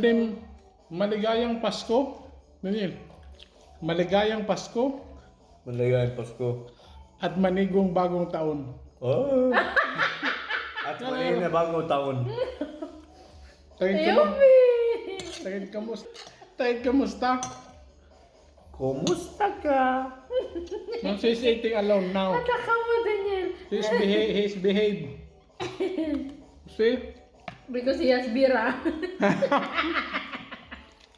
Dim, maligayang Pasko. Daniel, maligayang Pasko Maligayang Pasko. at manigong bagong taon. Oh! At maliin na bagong taon. Tagid kamusta? Tagid kamusta? Kumusta ka? No, she's eating alone now. Ataka mo, Daniel. He's behave. See? Because he has bira.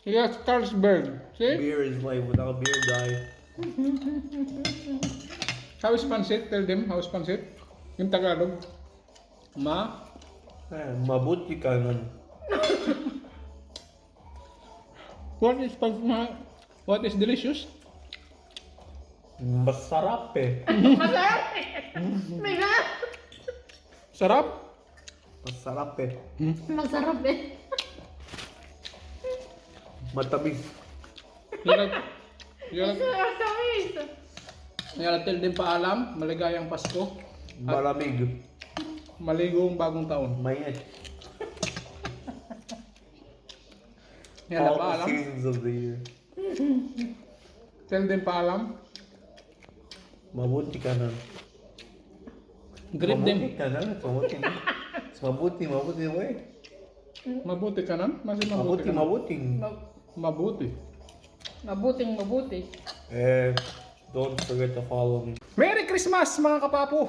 He has Carlsberg. See? Beer is life. Without beer, die. How is pansit? Tell them how is pansit? In Tagalog. Mabuti ka nun. What is pansit? What is delicious? Masarap eh. Masarap. Mega. Sarap? Masarap eh. Masarap eh. Matamis. Yala tell them paalam. Maligayang Pasko. Malamig. Maligong bagong taon. Mainit. Yala All the paalam. seasons of the year. Tell them paalam. Mabuti ka nun. Greet them. Mabuti ka nun. Mabuti. Mabuti. Mabuti mo eh. Mabuti ka nan? Mabuti Mabuti. ka nan? Mabuti. Mabuti. Mabuting. And don't forget to follow me. Merry Christmas mga kapapo!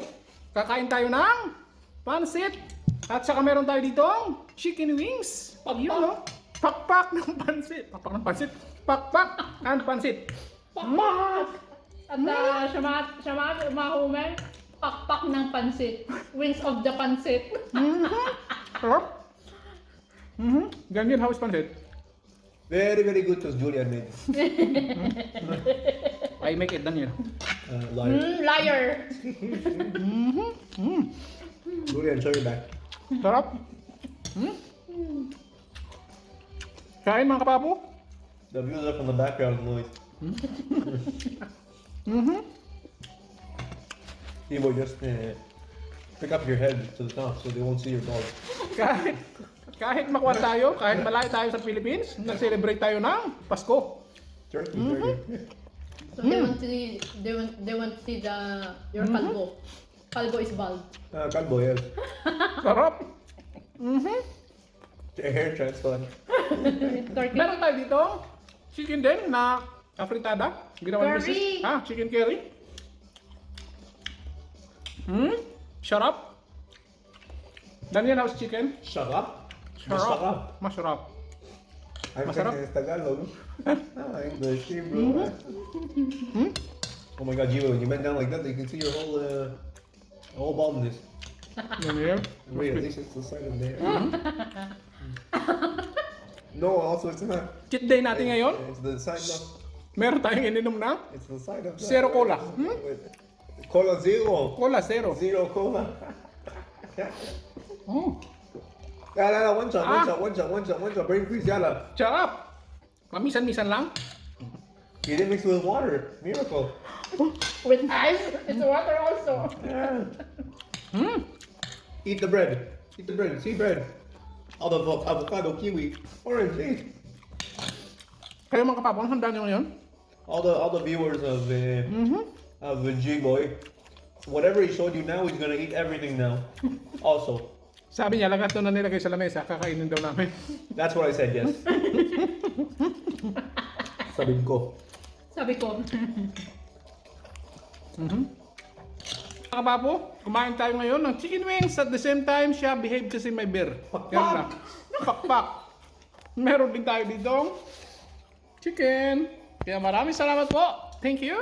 Kakain tayo ng pansit. At saka meron tayo ditong chicken wings. Yun no? Pakpak ng pansit. Pakpak ng pansit. Pakpak ng pansit. Pakpak! At siya mahumen, pakpak ng pansit. Wings of the pansit. Sarap. Ganyan how is pansit? Very, very good to Julian made. I make it, Daniel. Liar. Liar. Julian, show your back. Sarap. Kain mga kapapo. The views are from the background noise. Timo, just pick up your head to the top so they won't see your dog. Kahit makuha tayo, kahit malayo tayo sa Philippines, nag-celebrate tayo ng Pasko. Turkey, turkey. So they want to see your kalbo. Kalbo is bald. Kalbo, yes. Sarap. Hair transplant. Turkey. Meron tayo dito, chicken din na afritada. Ginawa ni Curry. Mrs. Chicken curry. Sarap. Daniel, how's chicken? Shut up. Sarap. Masarap. I'm Masarap. thinking it's Tagalog. English, bro. Oh my god, Gio, when you bend down like that, you can see your whole baldness. Daniel. Wait, at least it's the side of the hair. No, also it's not. Cheat day natin ngayon. It's the side of. Meron tayong ininom na It's the side of. Zero cola. Wait. Cola zero. Cola zero. Zero cola. Yala, one shot, one shot. Brain freeze, yala. Sarap. Mamisan-misan lang. You didn't mix it with water. Miracle. With ice. It's water also. Yeah. Eat the bread. Eat the bread. See bread. All the avocado, kiwi, orange. Eat. Kayo mga kapapo, ang handa nyo ngayon? All the viewers of G-Boy, whatever he showed you now, he's gonna eat everything now. Also, Sabi niya, lahat ito na nilagay sa lamesa, kakainin daw namin. that's what I said. Yes. Sabi ko. Sabi ko. Mga kapapo, kumain tayo ngayon ng chicken wings at the same time siya behave kasi may beer. Pakpak! Pakpak! Meron din tayo dito chicken. Kaya maraming salamat po. Thank you!